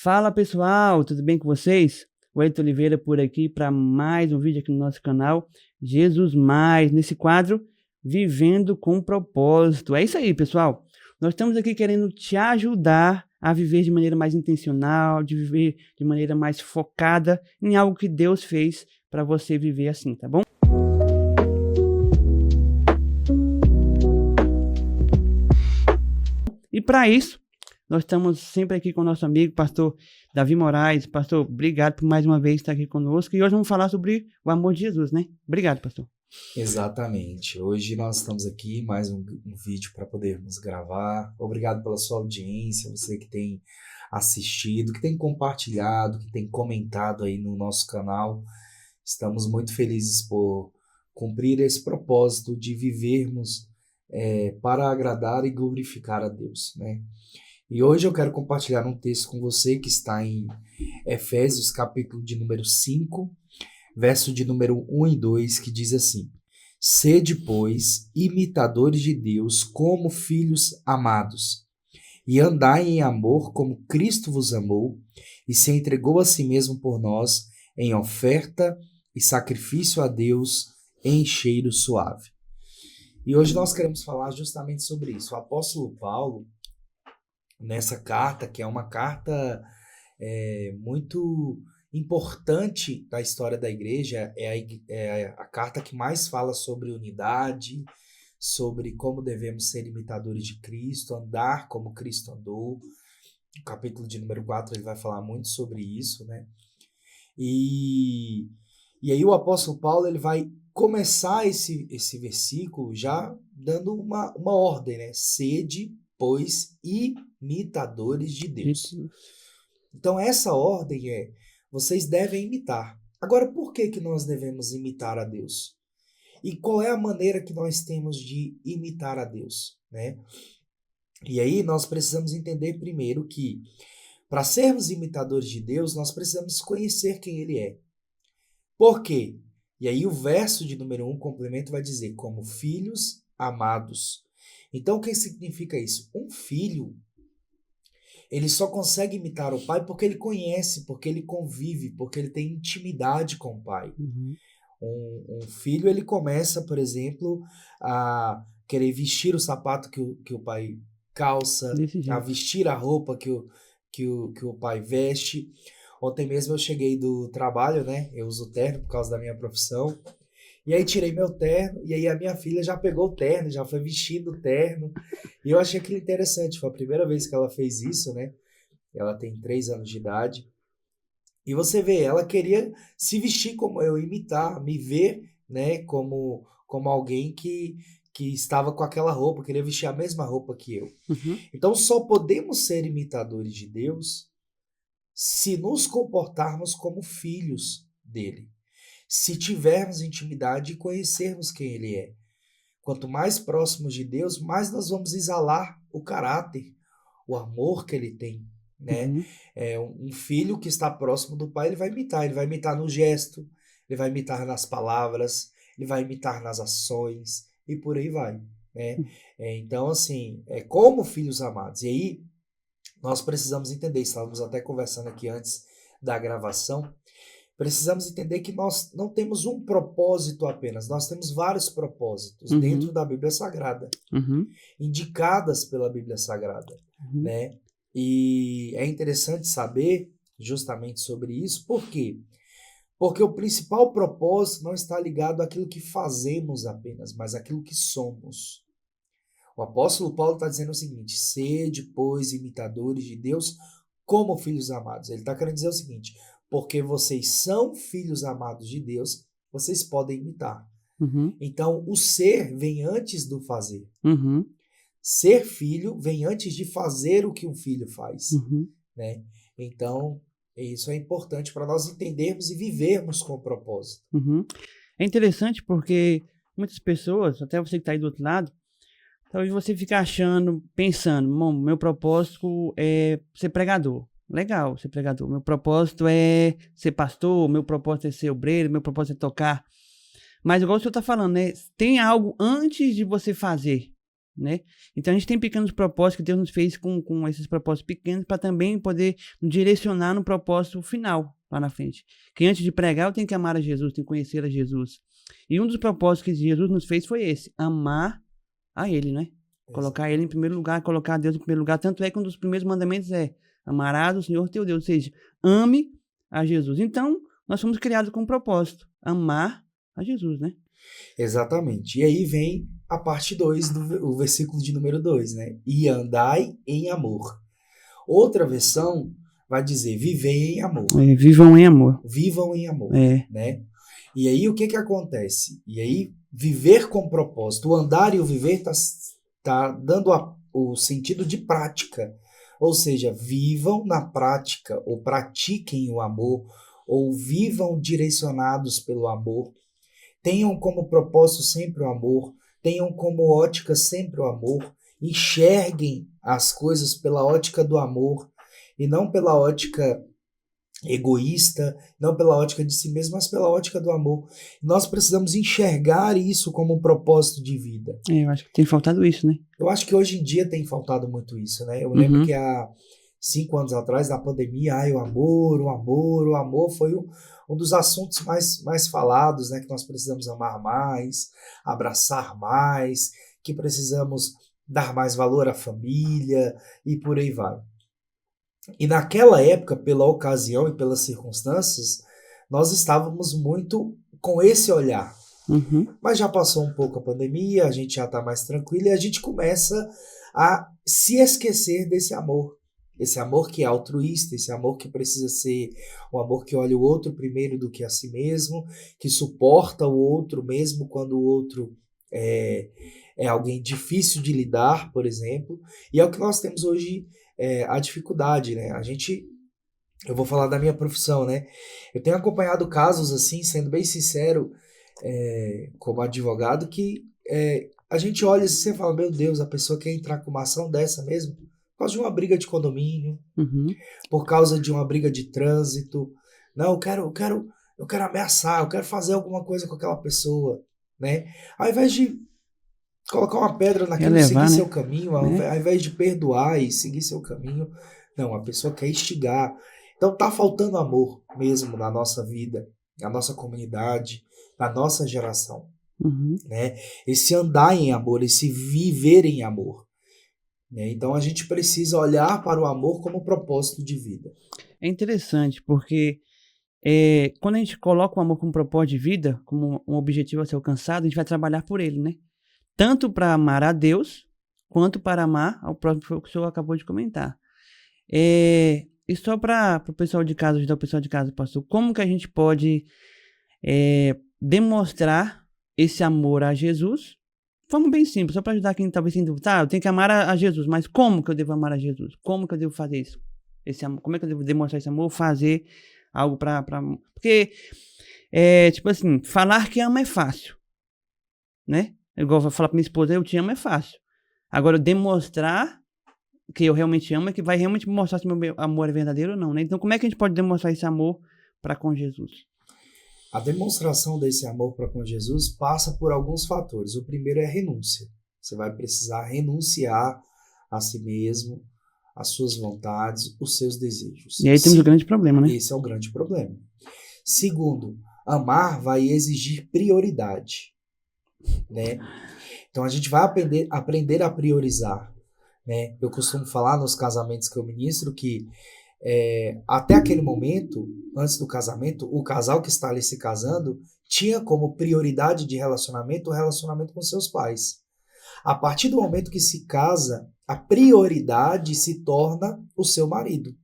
Fala pessoal, tudo bem com vocês? O Elton Oliveira por aqui para mais um vídeo aqui no nosso canal Jesus Mais, nesse quadro Vivendo com Propósito. É isso aí, pessoal. Nós estamos aqui querendo te ajudar a viver de maneira mais intencional, de viver de maneira mais focada em algo que Deus fez para você viver assim, tá bom? E para isso, nós estamos sempre aqui com o nosso amigo, pastor Davi Moraes. Pastor, obrigado por mais uma vez estar aqui conosco. E hoje vamos falar sobre o amor de Jesus, né? Obrigado, pastor. Exatamente. Hoje nós estamos aqui, mais um vídeo para podermos gravar. Obrigado pela sua audiência, você que tem assistido, que tem compartilhado, que tem comentado aí no nosso canal. Estamos muito felizes por cumprir esse propósito de vivermos para agradar e glorificar a Deus, né? E hoje eu quero compartilhar um texto com você que está em Efésios, capítulo de número 5, verso de número 1 e 2, que diz assim: Sede, pois, imitadores de Deus como filhos amados, e andai em amor como Cristo vos amou, e se entregou a si mesmo por nós, em oferta e sacrifício a Deus em cheiro suave. E hoje nós queremos falar justamente sobre isso. O apóstolo Paulo, nessa carta, que é uma carta muito importante da história da igreja, é a carta que mais fala sobre unidade, sobre como devemos ser imitadores de Cristo, andar como Cristo andou. O capítulo de número 4 ele vai falar muito sobre isso, né? E aí o apóstolo Paulo ele vai começar esse versículo já dando uma ordem, né? Sede, pois, imitadores de Deus. Então essa ordem vocês devem imitar. Agora, por que nós devemos imitar a Deus? E qual é a maneira que nós temos de imitar a Deus, né? E aí nós precisamos entender primeiro que para sermos imitadores de Deus, nós precisamos conhecer quem Ele é. Por quê? E aí o verso de número 1, complemento, vai dizer, como filhos amados. Então o que significa isso? Um filho, ele só consegue imitar o pai porque ele conhece, porque ele convive, porque ele tem intimidade com o pai. Uhum. Um filho, ele começa, por exemplo, a querer vestir o sapato que o pai calça, a vestir a roupa que o pai veste. Ontem mesmo eu cheguei do trabalho, né? Eu uso terno por causa da minha profissão. E aí tirei meu terno, e aí a minha filha já pegou o terno, já foi vestindo o terno. E eu achei aquilo interessante, foi a primeira vez que ela fez isso, né? Ela tem 3 anos de idade. E você vê, ela queria se vestir como eu, imitar, me ver, né? Como alguém que estava com aquela roupa, queria vestir a mesma roupa que eu. Uhum. Então só podemos ser imitadores de Deus se nos comportarmos como filhos dele. Se tivermos intimidade e conhecermos quem ele é. Quanto mais próximos de Deus, mais nós vamos exalar o caráter, o amor que ele tem, né? Uhum. Um filho que está próximo do pai, ele vai imitar no gesto, ele vai imitar nas palavras, ele vai imitar nas ações e por aí vai, né? Então, assim, como filhos amados. E aí, nós precisamos entender, estávamos até conversando aqui antes da gravação, precisamos entender que nós não temos um propósito apenas, nós temos vários propósitos dentro da Bíblia Sagrada, indicadas pela Bíblia Sagrada, né? E é interessante saber justamente sobre isso, por quê? Porque o principal propósito não está ligado àquilo que fazemos apenas, mas àquilo que somos. O apóstolo Paulo está dizendo o seguinte: sede, pois, imitadores de Deus como filhos amados. Ele está querendo dizer o seguinte: porque vocês são filhos amados de Deus, vocês podem imitar. Então, o ser vem antes do fazer. Ser filho vem antes de fazer o que um filho faz. Né? Então, isso é importante para nós entendermos e vivermos com propósito. É interessante porque muitas pessoas, até você que está aí do outro lado, talvez você fique achando, pensando, meu propósito é ser pregador. Legal ser pregador. Meu propósito é ser pastor, meu propósito é ser obreiro, meu propósito é tocar. Mas igual o senhor está falando, né? Tem algo antes de você fazer, né? Então a gente tem pequenos propósitos que Deus nos fez com esses propósitos pequenos para também poder nos direcionar no propósito final lá na frente. Que antes de pregar eu tenho que amar a Jesus, tenho que conhecer a Jesus. E um dos propósitos que Jesus nos fez foi esse, amar a Ele, né? Colocar Ele em primeiro lugar, colocar Deus em primeiro lugar. Tanto é que um dos primeiros mandamentos é amarás o Senhor teu Deus, ou seja, ame a Jesus. Então, nós fomos criados com um propósito, amar a Jesus, né? Exatamente. E aí vem a parte 2 o versículo de número 2, né? E andai em amor. Outra versão vai dizer vivei em amor. Vivam em amor. Vivam em amor, É. né? E aí o que acontece? E aí viver com propósito, o andar e o viver tá dando o sentido de prática. Ou seja, vivam na prática, ou pratiquem o amor, ou vivam direcionados pelo amor. Tenham como propósito sempre o amor, tenham como ótica sempre o amor, enxerguem as coisas pela ótica do amor e não pela ótica egoísta, não pela ótica de si mesmo, mas pela ótica do amor. Nós precisamos enxergar isso como um propósito de vida. Eu acho que tem faltado isso, né? Eu acho que hoje em dia tem faltado muito isso, né? Eu lembro que há 5 anos atrás, na pandemia, o amor foi um dos assuntos mais falados, né? Que nós precisamos amar mais, abraçar mais, que precisamos dar mais valor à família e por aí vai. E naquela época, pela ocasião e pelas circunstâncias, nós estávamos muito com esse olhar. Mas já passou um pouco a pandemia, a gente já está mais tranquilo e a gente começa a se esquecer desse amor. Esse amor que é altruísta, esse amor que precisa ser um amor que olha o outro primeiro do que a si mesmo, que suporta o outro mesmo quando o outro é alguém difícil de lidar, por exemplo. E é o que nós temos hoje, a dificuldade, né? Eu vou falar da minha profissão, né? Eu tenho acompanhado casos assim, sendo bem sincero, como advogado, que a gente olha assim e fala, meu Deus, a pessoa quer entrar com uma ação dessa mesmo? Por causa de uma briga de condomínio, por causa de uma briga de trânsito. Não, eu quero ameaçar, eu quero fazer alguma coisa com aquela pessoa, né? Ao invés de colocar uma pedra naquilo e seguir seu caminho, ao invés de perdoar e seguir seu caminho, não, a pessoa quer instigar. Então tá faltando amor mesmo na nossa vida, na nossa comunidade, na nossa geração, né? Esse andar em amor, esse viver em amor. Então a gente precisa olhar para o amor como propósito de vida. É interessante, porque quando a gente coloca o amor como propósito de vida, como um objetivo a ser alcançado, a gente vai trabalhar por ele, né? Tanto para amar a Deus, quanto para amar ao próprio, que o senhor acabou de comentar. E só para o pessoal de casa, ajudar o pessoal de casa, pastor, como que a gente pode demonstrar esse amor a Jesus? De forma bem simples, só para ajudar quem talvez tenha dúvida. Tá, eu tenho que amar a Jesus, mas como que eu devo amar a Jesus? Como que eu devo fazer isso? Esse amor, como é que eu devo demonstrar esse amor? Fazer algo para... Porque, tipo assim, falar que ama é fácil, né? Igual eu falar para minha esposa, eu te amo é fácil. Agora, demonstrar que eu realmente amo é que vai realmente mostrar se meu amor é verdadeiro ou não, né? Então, como é que a gente pode demonstrar esse amor para com Jesus? A demonstração desse amor para com Jesus passa por alguns fatores. O primeiro é a renúncia. Você vai precisar renunciar a si mesmo, as suas vontades, os seus desejos. E aí temos um grande problema, né? Esse é o grande problema. Segundo, amar vai exigir prioridade, né? Então a gente vai aprender a priorizar, né? Eu costumo falar nos casamentos que eu ministro que até aquele momento, antes do casamento, o casal que está ali se casando tinha como prioridade de relacionamento o relacionamento com seus pais. A partir do momento que se casa, a prioridade se torna o seu marido.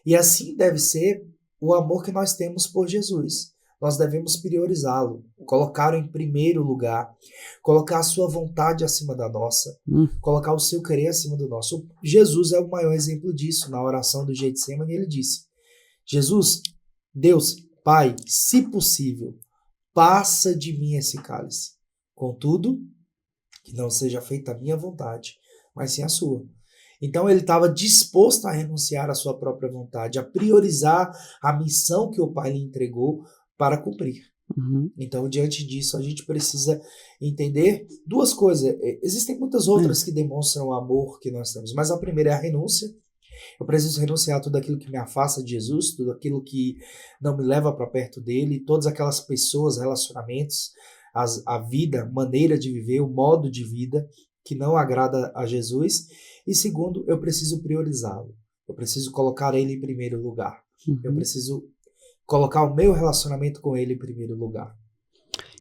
E assim deve ser o amor que nós temos por Jesus. Nós devemos priorizá-lo, colocá-lo em primeiro lugar, colocar a sua vontade acima da nossa, colocar o seu querer acima do nosso. Jesus é o maior exemplo disso. Na oração do Getsemane, ele disse, Jesus, Deus, Pai, se possível, passa de mim esse cálice. Contudo, que não seja feita a minha vontade, mas sim a sua. Então ele estava disposto a renunciar à sua própria vontade, a priorizar a missão que o Pai lhe entregou para cumprir. Uhum. Então, diante disso, a gente precisa entender duas coisas. Existem muitas outras que demonstram o amor que nós temos, mas a primeira é a renúncia. Eu preciso renunciar a tudo aquilo que me afasta de Jesus, tudo aquilo que não me leva para perto dele, todas aquelas pessoas, relacionamentos, a vida, maneira de viver, o modo de vida que não agrada a Jesus. E segundo, eu preciso priorizá-lo. Eu preciso colocar ele em primeiro lugar. Eu Uhum. preciso colocar o meu relacionamento com ele em primeiro lugar.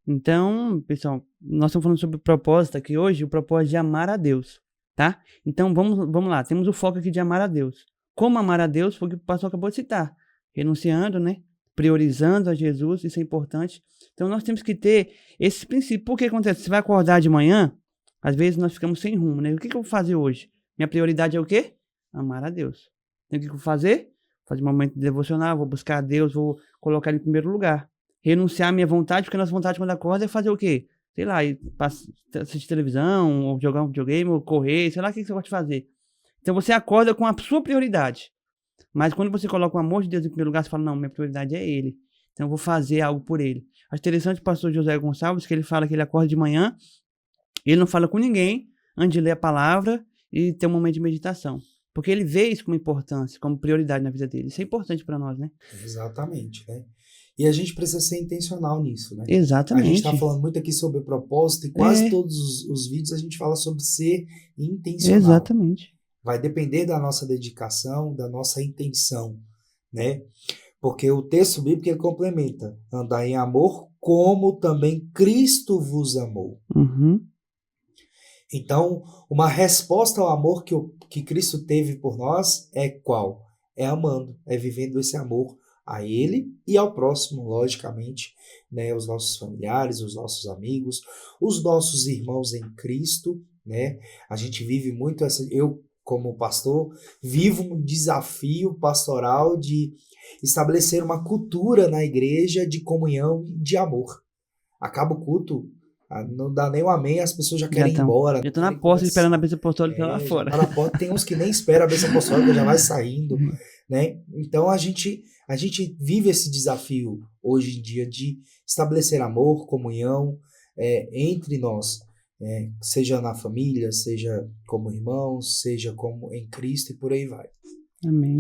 Então, pessoal, nós estamos falando sobre o propósito aqui hoje, o propósito de amar a Deus, tá? Então, vamos lá, temos o foco aqui de amar a Deus. Como amar a Deus foi o que o pastor acabou de citar. Renunciando, né? Priorizando a Jesus, isso é importante. Então, nós temos que ter esse princípio. Por que acontece? Você vai acordar de manhã, às vezes nós ficamos sem rumo, né? O que eu vou fazer hoje? Minha prioridade é o quê? Amar a Deus. Então, o que eu vou fazer? Fazer um momento devocional, vou buscar a Deus, vou colocar ele em primeiro lugar. Renunciar à minha vontade, porque a nossa vontade quando acorda é fazer o quê? Sei lá, assistir televisão, ou jogar um videogame, ou correr, sei lá o que você pode fazer. Então você acorda com a sua prioridade. Mas quando você coloca o amor de Deus em primeiro lugar, você fala, não, minha prioridade é Ele. Então eu vou fazer algo por Ele. Acho interessante o pastor José Gonçalves, que ele fala que ele acorda de manhã, ele não fala com ninguém antes de ler a palavra e ter um momento de meditação. Porque ele vê isso como importância, como prioridade na vida dele. Isso é importante para nós, né? Exatamente, né? E a gente precisa ser intencional nisso, né? A gente Exatamente. está falando muito aqui sobre propósito e quase É. todos os vídeos a gente fala sobre ser intencional. Exatamente. Vai depender da nossa dedicação, da nossa intenção, né? Porque o texto bíblico ele complementa: andar em amor como também Cristo vos amou. Uhum. Então, uma resposta ao amor que Cristo teve por nós é qual? É amando, é vivendo esse amor a Ele e ao próximo, logicamente, né? Os nossos familiares, os nossos amigos, os nossos irmãos em Cristo, né? A gente vive muito eu, como pastor, vivo um desafio pastoral de estabelecer uma cultura na igreja de comunhão e de amor. Acaba o culto, não dá nem um amém, as pessoas já querem ir embora. Já estão na porta esperando a bênção apostólica lá fora. Já tá na porta, tem uns que nem esperam a bênção apostólica, já vai saindo, né? Então a gente vive esse desafio hoje em dia de estabelecer amor, comunhão entre nós, seja na família, seja como irmãos, seja como em Cristo e por aí vai. Amém.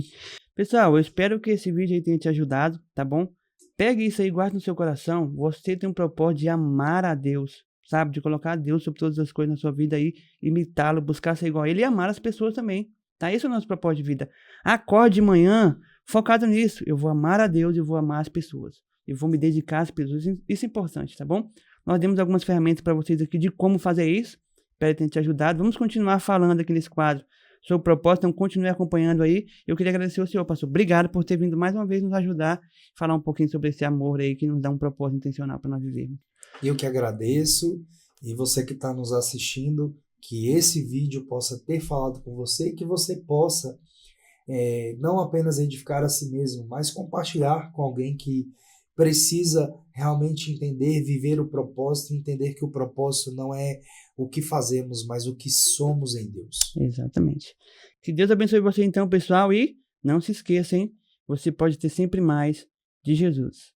Pessoal, eu espero que esse vídeo aí tenha te ajudado, tá bom? Pegue isso aí, guarde no seu coração. Você tem um propósito de amar a Deus, sabe? De colocar a Deus sobre todas as coisas na sua vida aí, imitá-lo, buscar ser igual a Ele e amar as pessoas também, tá? Esse é o nosso propósito de vida. Acorde de manhã focado nisso. Eu vou amar a Deus e vou amar as pessoas. Eu vou me dedicar às pessoas. Isso é importante, tá bom? Nós demos algumas ferramentas para vocês aqui de como fazer isso. Espero ter te ajudado. Vamos continuar falando aqui nesse quadro sobre o propósito, então continue acompanhando aí. Eu queria agradecer ao senhor, pastor. Obrigado por ter vindo mais uma vez nos ajudar, falar um pouquinho sobre esse amor aí que nos dá um propósito intencional para nós vivermos. Eu que agradeço, e você que está nos assistindo, que esse vídeo possa ter falado com você e que você possa não apenas edificar a si mesmo, mas compartilhar com alguém que precisa realmente entender, viver o propósito, entender que o propósito não é o que fazemos, mas o que somos em Deus. Exatamente. Que Deus abençoe você então, pessoal, e não se esqueça, hein? Você pode ter sempre mais de Jesus.